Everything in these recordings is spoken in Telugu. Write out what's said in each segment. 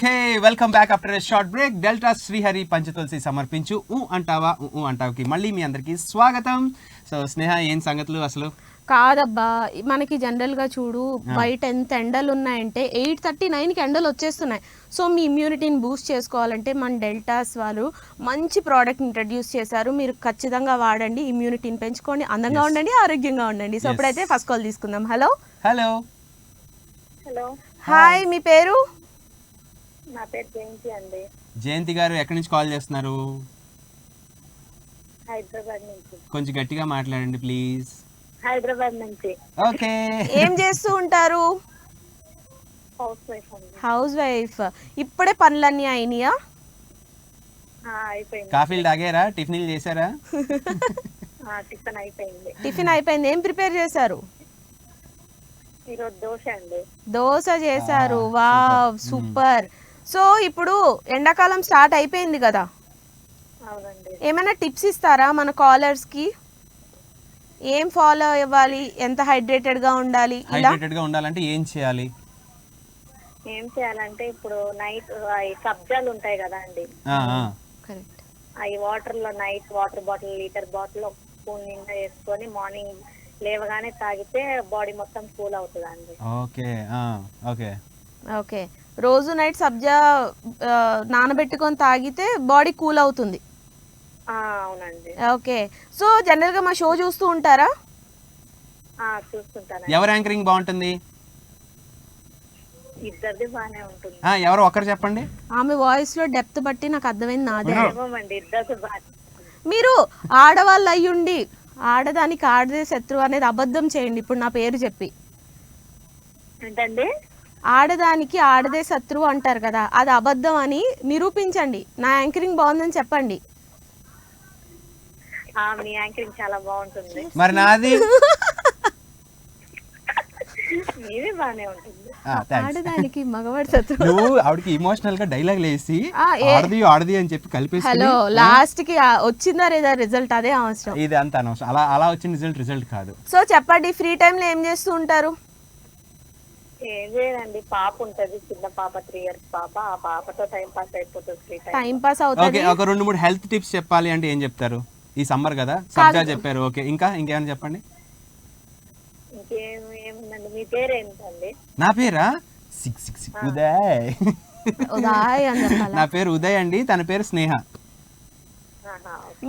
Okay welcome back after a short break. Delta Srihari Panchatulasi సమర్పించు అంటావా అంటావుకి మళ్ళీ మీ అందరికి స్వాగతం. సో స్నేహ ఏం సంగతులు అసలు? కాదబ్బా, మనకి జనరల్గా చూడు బయట ఎంత ఎండలు ఉన్నాయంటే 8:39కి ఎండలు వచ్చేస్తున్నాయి. సో మీ ఇమ్యూనిటీని బూస్ట్ చేసుకోవాలంటే మన డెల్టాస్ వాళ్ళు మంచి ప్రోడక్ట్ ఇంట్రడ్యూస్ చేశారు. మీరు ఖచ్చితంగా వాడండి, ఇమ్యూనిటీని పెంచుకోండి, అందంగా ఉండండి, ఆరోగ్యంగా ఉండండి. సో అప్పుడైతే ఫస్ట్ కాల్ తీసుకుందాం. హలో హలో హలో, హాయ్, మీ పేరు? నా పేరు జయంతి అండి. జయంతి గారు ఎక్కడి నుంచి కాల్ చేస్తున్నారు? హైదరాబాద్ నుంచి. కొంచెం గట్టిగా మాట్లాడండి ప్లీజ్. హైదరాబాద్ నుంచి. ఓకే, ఏం చేస్తూ ఉంటారు? హౌస్ వైఫ్ అండి. House wife. ఇప్పుడే పనులన్నీ అయినాయా? అయిపోయింది. కాఫీలు తాగారా? టిఫిన్లు చేశారా? టిఫిన్ అయిపోయింది. టిఫిన్ అయిపోయింది. ఏం ప్రిపేర్ చేశారు? ఈరోజు దోశ అండి. దోశ చేశారు. Wow, super. సో ఇప్పుడు ఎండాకాలం స్టార్ట్ అయిపోయింది కదా, అవునండి. ఏమైనా టిప్స్ ఇస్తారా మన కాలర్స్ కి? ఏం ఫాలో అవ్వాలి, ఎంత హైడ్రేటెడ్ గా ఉండాలి, ఇలా హైడ్రేటెడ్ గా ఉండాలంటే ఏం చేయాలి? ఏం చేయాలంటే ఇప్పుడు నైట్ సబ్జాలు ఉంటాయి కదా అండి, కరెక్ట్. అవి వాటర్ లో night water bottle litre bottle ఒక స్పూన్ నిండా వేసుకొని మార్నింగ్ లేవగానే తాగితే బాడీ మొత్తం కూల్ అవుతుంది అండి. ఓకే ఓకే ఓకే, రోజు నైట్ సబ్జా నానబెట్టుకొని తాగితే బాడీ కూల్ అవుతుంది. అవునండి. ఓకే, సో జనరల్ గా మా షో చూస్తూ ఉంటారా? చూస్తుంటాను. ఎవరు యాంకరింగ్ బాగుంటుంది? ఇద్దరిది బాగానే ఉంటుంది. ఎవరు ఒకరు చెప్పండి. ఆమె వాయిస్ లో డెప్త్ బట్టి నాకు అర్థమైంది నాదే. ఏమోమండి, ఇద్దరిది బాగా. మీరు ఆడవాళ్ళు అయ్యుండి ఆడదానికి ఆడదే శత్రువు అనేది అబద్ధం చేయండి ఇప్పుడు నా పేరు చెప్పి. ఏంటండి? ఆడదానికి ఆడదే శత్రువు అంటారు కదా, అది అబద్ధం అని నిరూపించండి. నా యాంకరింగ్ బాగుందని చెప్పండి. మీ యాంకరింగ్ చాలా బాగుంటుంది. మరి నాది మీది బాగానే ఉంటుంది. ఆడదానికి మగవాడి శత్రువు. నువ్వు ఆవిడకి ఇమోషనల్ గా డైలాగ్ లేసి ఆడది అని చెప్పి కలిపేసి హలో, లాస్ట్ కి వచ్చిందా లేదా రిజల్ట్, అదే అవసరం. ఇది అంత అనవసరం. అలా వచ్చిన రిజల్ట్ కాదు. సో చెప్పండి, ఫ్రీ టైం లో ఏం చేస్తూ ఉంటారు? ఏం చేయనండి, పాప ఉంటది, చిన్న పాప, 3 years పాప. ఆ పాపతో టైం పాస్ అయిపోతుంది. ఫ్రీ టైం టైం పాస్ అవుతుంది. ఓకే, ఒక 2-3 హెల్త్ టిప్స్ చెప్పాలి అంటే ఏం చెప్తారు? ఈ సమ్మర్ కదా, సబ్జా చెప్పారు. ఓకే, ఇంకేమైనా చెప్పండి. ఇంకేముందండి, మీ పేరు ఏంటండి? నా పేరా ఉదయ్. ఉదయ్ అని చెప్పాలా? నా పేరు ఉదయ్ అండి, తన పేరు స్నేహ.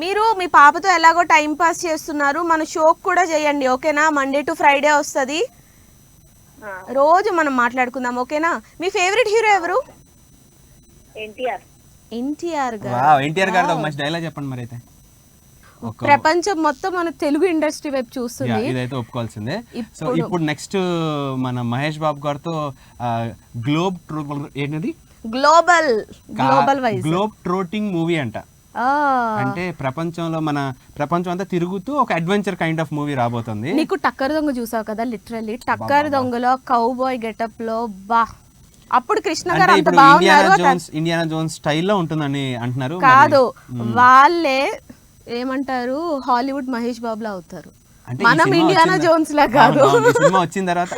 మీరు మీ పాపతో ఎలాగో టైం పాస్ చేస్తున్నారు, మన షోక్ కూడా చేయండి ఓకేనా? మండే టు ఫ్రైడే వస్తుంది, రోజు మనం మాట్లాడుకుందాం ఓకేనా? మీ ఫేవరెట్ హీరో ఎవరు? ఎన్టీఆర్. ఎన్టీఆర్ గారు. ఎన్టీఆర్ గారు ఒక మంచి డైలాగ్ చెప్పండి మరి. అయితే ప్రపంచం మొత్తం మన తెలుగు ఇండస్ట్రీ వైపు చూస్తుంది, ఇదైతే ఒప్పుకోవాల్సిందే. సో ఇప్పుడు నెక్స్ట్ మన మహేష్ బాబు గారితో గ్లోబ్ ట్రోటింగ్ మూవీ అంట. అంటే ప్రపంచం అంతా తిరుగుతూ ఒక అడ్వెంచర్ కైండ్ ఆఫ్ మూవీ రాబోతుంది. నీకు టక్కర్ దొంగ చూసావు కదా, లిటరల్లీ టక్కర్ దొంగలో కౌబాయ్ గెటప్ లో అప్పుడు కృష్ణ గారు అంత బాగున్నారు. ఇండియానా జోన్స్ స్టైల్లో ఉంటుందని అంటున్నారు. కాదు, వాళ్ళే ఏమంటారు, హాలీవుడ్ మహేష్ బాబులా అవుతారు. మనం ఇండియానా జోన్స్ లా కాదు. సినిమా వచ్చిన తర్వాత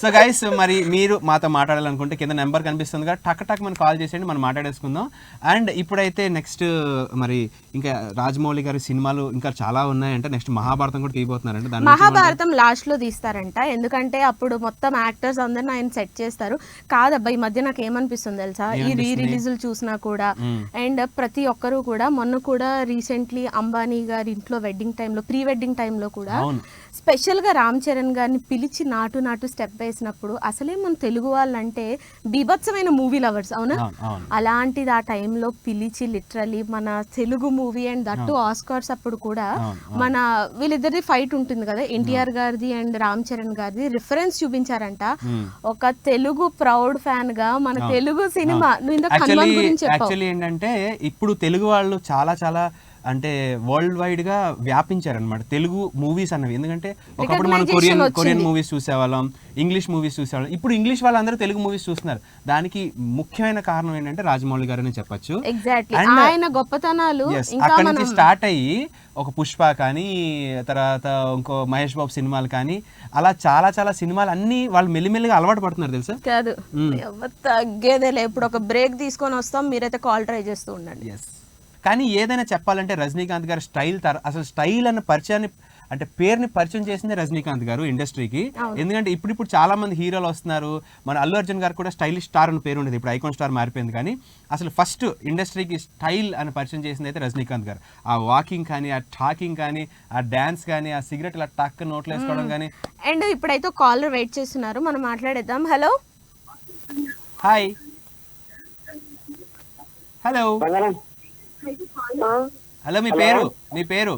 సో గైస్, మరి మీరు మాతో మాట్లాడాలనుకుంటే కింద నెంబర్ కనిపిస్తుంది కదా, టక్ మనం కాల్ చేసేయండి, మనం మాట్లాడేసుకుందాం. అండ్ ఇప్పుడైతే నెక్స్ట్ మరి ఇంకా రాజమౌళి గారి సినిమాలు ఇంకా చాలా ఉన్నాయంటే, నెక్స్ట్ మహాభారతం కూడా తీయబోతున్నారంటే. మహాభారతం లాస్ట్ లో తీస్తారంట, ఎందుకంటే అప్పుడు మొత్తం యాక్టర్స్ అందరిని ఆయన సెట్ చేస్తారు. కాదబ్బా, ఈ మధ్య నాకు ఏమనిపిస్తుంది తెలుసా, ఈ రిలీజులు చూసినా కూడా అండ్ ప్రతి ఒక్కరు కూడా, మొన్న కూడా రీసెంట్లీ అంబానీ గారి ఇంట్లో వెడ్డింగ్ టైంలో, ప్రీ వెడ్డింగ్ టైంలో కూడా స్పెషల్ గా రామ్ చరణ్ గారిని పిలిచి నాటు స్టెప్ వేసినప్పుడు అసలే మన తెలుగు వాళ్ళంటే బీభత్సమైన మూవీ లవర్స్, అవునా? అలాంటిది ఆ టైంలో పిలిచి లిటరలీ మన Telugu movie and that Oscars అప్పుడు కూడా మన వీళ్ళిద్దరిది ఫైట్ ఉంటుంది కదా, ఎన్టీఆర్ గారిది అండ్ రామ్ చరణ్ గారిది, రిఫరెన్స్ చూపించారంట. ఒక తెలుగు ప్రౌడ్ ఫ్యాన్ గా మన తెలుగు సినిమా. నువ్వు ఇందాక హనుమాన్ గురించి చెప్పావు. యాక్చువల్లీ ఏంటంటే ఇప్పుడు తెలుగు వాళ్ళు చాలా అంటే వరల్డ్ వైడ్ గా వ్యాపించారనమాట తెలుగు మూవీస్ అన్నవి. ఎందుకంటే ఒకప్పుడు మనం కొరియన్ మూవీస్ చూసేవాళ్ళం, ఇంగ్లీష్ మూవీస్ చూసేవాళ్ళం. ఇప్పుడు ఇంగ్లీష్ వాళ్ళందరూ తెలుగు మూవీస్ చూస్తున్నారు. దానికి ముఖ్యమైన కారణం ఏంటంటే రాజమౌళి గారని చెప్పొచ్చు. ఆయన గొప్పతనాలు అక్కడి నుంచి స్టార్ట్ అయ్యి ఒక పుష్ప కానీ, తర్వాత ఇంకో మహేష్ బాబు సినిమాలు కానీ, అలా చాలా చాలా సినిమాలు అన్ని వాళ్ళు మెల్లిమెల్లిగా అలవాటు పడుతున్నారు తెలుసా. కాదు తగ్గేదేలే, ఇప్పుడు ఒక బ్రేక్ తీసుకొని వస్తాం, మీరైతే కాల్ ట్రై చేస్తూ ఉండండి. కానీ ఏదైనా చెప్పాలంటే రజనీకాంత్ గారు స్టైల్ అసలు స్టైల్ అన్న పరిచయాన్ని అంటే పేరుని పరిచయం చేసిందే రజనీకాంత్ గారు ఇండస్ట్రీకి. ఎందుకంటే ఇప్పుడు చాలా మంది హీరోలు వస్తున్నారు. మన అల్లు అర్జున్ గారు కూడా స్టైలిష్ స్టార్ అని పేరు ఉండేది, ఇప్పుడు ఐకాన్ స్టార్ మారిపోయింది. కానీ అసలు ఫస్ట్ ఇండస్ట్రీకి స్టైల్ అని పరిచయం చేసింది అయితే రజనీకాంత్ గారు. ఆ వాకింగ్ కానీ, ఆ టాకింగ్ కానీ, ఆ డాన్స్ కానీ, ఆ సిగరెట్ ఇలా టక్ నోట్లో వేసుకోవడం కానీ. అండ్ ఇప్పుడైతే కాలర్ వెయిట్ చేస్తున్నారు, మనం మాట్లాడేద్దాం. Hello hi. హలో హలో, మీ పేరు?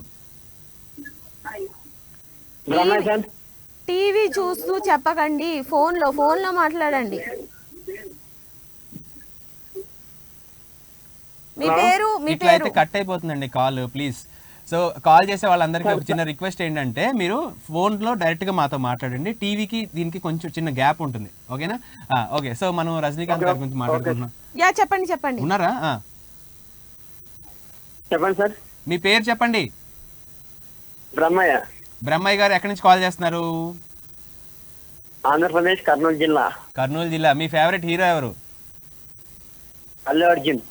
టీవీ చూస్తూ చెప్పకండి, ఫోన్ లో మాట్లాడండి. మీ పేరు? అయితే కట్ అయిపోతుందండి కాల్, ప్లీజ్. సో కాల్ చేసే వాళ్ళందరికీ ఒక చిన్న రిక్వెస్ట్ ఏంటంటే మీరు ఫోన్లో డైరెక్ట్గా మాతో మాట్లాడండి. టీవీకి దీనికి కొంచెం చిన్న గ్యాప్ ఉంటుంది, ఓకేనా? ఓకే. సో మనం రజనీకాంత్ గారి గురించి మాట్లాడుకుంటున్నాం. చెప్పండి. ఉన్నారా? చెప్పండి సార్. మీ పేరు చెప్పండి. బ్రహ్మయ్య గారు ఎక్కడి నుంచి కాల్ చేస్తున్నారు? ఆంధ్రప్రదేశ్, కర్నూలు జిల్లా. మీ ఫేవరెట్ హీరో ఎవరు? అల్లు అర్జున్.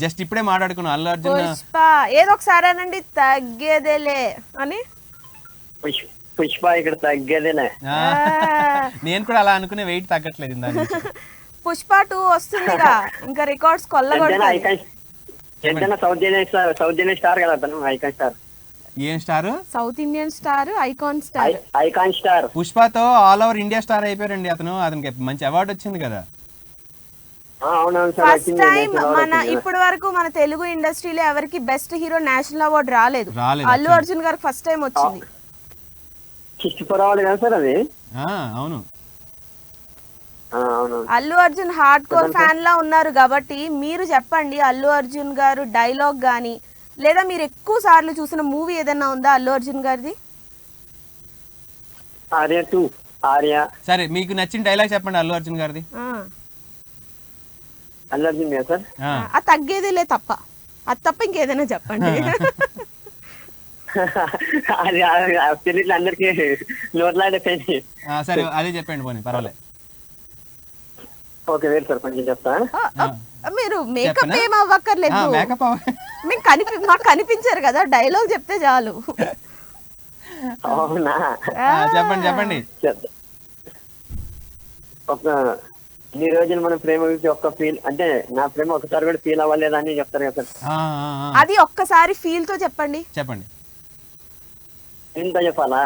జస్ట్ ఇప్పుడే మాట్లాడుకున్నాం అల్లు అర్జున్. పుష్ప ఏదో ఒకసారి అనండి, తగ్గేదేలే అని. పుష్ప ఇక్కడ తగ్గేదేలే. నేను కూడా అలా అనుకునే, వెయిట్ తగ్గట్లేదు. పుష్ప 2 వస్తుందిగా, ఇంకా రికార్డ్స్ కొల్లగొడతాయి. సౌత్ ఇండియన్ స్టార్ కదా అతను, ఐకాన్ స్టార్. ఏం star? South Indian star, icon star. పుష్పతో ఆల్ ఓవర్ ఇండియా స్టార్ అయిపోయారండి అతను. అతనికి మంచి అవార్డు వచ్చింది కదా. ఫస్ట్ టైం ఇప్పటి వరకు మన తెలుగు ఇండస్ట్రీలో ఎవరికి బెస్ట్ హీరో నేషనల్ అవార్డు రాలేదు. అల్లు అర్జున్ గారికి ఫస్ట్ టైం వచ్చింది. అవును. Allu Arjun hardcore fan లా ఉన్నారు కాబట్టి మీరు చెప్పండి, అల్లు అర్జున్ గారు డైలాగ్ గానీ, లేదా మీరు ఎక్కువ సార్లు చూసిన మూవీ ఏదైనా ఉందా అల్లు అర్జున్ గారిది? ఆర్య. సరే, మీకు నచ్చిన డైలాగ్ చెప్పండి అల్లు అర్జున్ గారిది. అల్లు అర్జున్ సార్, ఆ తగ్గేదిలే తప్ప, అది తప్ప ఇంకేదైనా చెప్పండి. అందరికి నోట్లాడే. సరే, అదే చెప్పండి పోనీ, పర్వాలేదు. ఓకే, వేరు సార్, కొంచెం చెప్తా. మీరు మేకప్ ఏం అవ్వక్కర్లేదు, మాకు కనిపించారు కదా, డైలాగ్ చెప్తే చాలు. అవునా? చెప్పండి. ఈ రోజున మన ప్రేమ గురించి ఒక్క ఫీల్, అంటే నా ప్రేమ ఒకసారి కూడా ఫీల్ అవ్వలేదా అని చెప్తారు కదా సార్. అది ఒక్కసారి ఫీల్ తో చెప్పండి. ఫీల్ తో చెప్పాలా?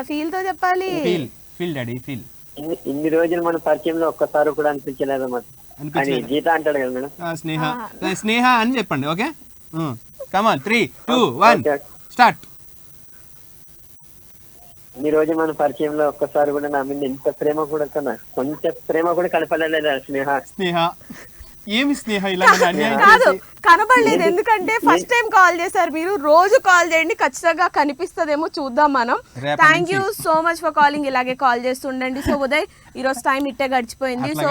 ఫీల్ తో చెప్పాలి. Feel daddy, feel. ఇన్ని రోజులు మన పరిచయంలో ఒక్కసారి కూడా అనిపించలేదన్నమాట. గీత అంటాడు కదా మేడం. స్నేహ అని చెప్పండి. ఓకే, కమాన్, 3, 2, 1 స్టార్ట్. ఈ రోజు మన పరిచయంలో ఒక్కసారి కూడా నా మీద ఇంత ప్రేమ కూడా కన్నా కొంచెం ప్రేమ కూడా కనపడలేదా స్నేహ? ఏమి స్నేహ ఇలా కాదు, కనబడలేదు. ఎందుకంటే ఫస్ట్ టైం కాల్ చేశారు మీరు. రోజు కాల్ చేయండి, ఖచ్చితంగా కనిపిస్తుందేమో, చూద్దాం మనం. Thank you so much for calling. ఇలాగే కాల్ చేస్తుండండి. సో ఉదయ్, ఈ రోజు టైం ఇట్టే గడిచిపోయింది. సో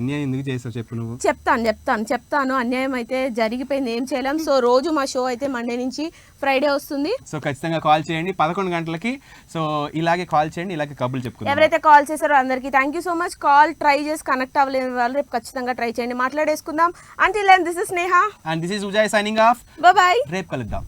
అన్యాయం ఎందుకు చేసావు చెప్పు నువ్వు? చెప్తాను. అన్యాయం అయితే జరిగిపోయింది, ఏం చేయలేం. సో రోజు మా షో అయితే మండే నుంచి ఫ్రైడే వస్తుంది. సో ఖచ్చితంగా కాల్ చేయండి 11 గంటలకి. సో ఇలాగే కాల్ చేయండి, ఇలాగే కబుర్లు చెప్పుకుందాం. ఎవరైతే కాల్ చేశారో అందరికీ thank you so much. Call try చేసి కనెక్ట్ అవ్వలేని వాళ్ళు రేపు ఖచ్చితంగా ట్రై చేయండి, మాట్లాడేసుకుందాం. Until then, this is Sneha. And this is Ujay signing off. Bye-bye. రేపు కలుద్దాం.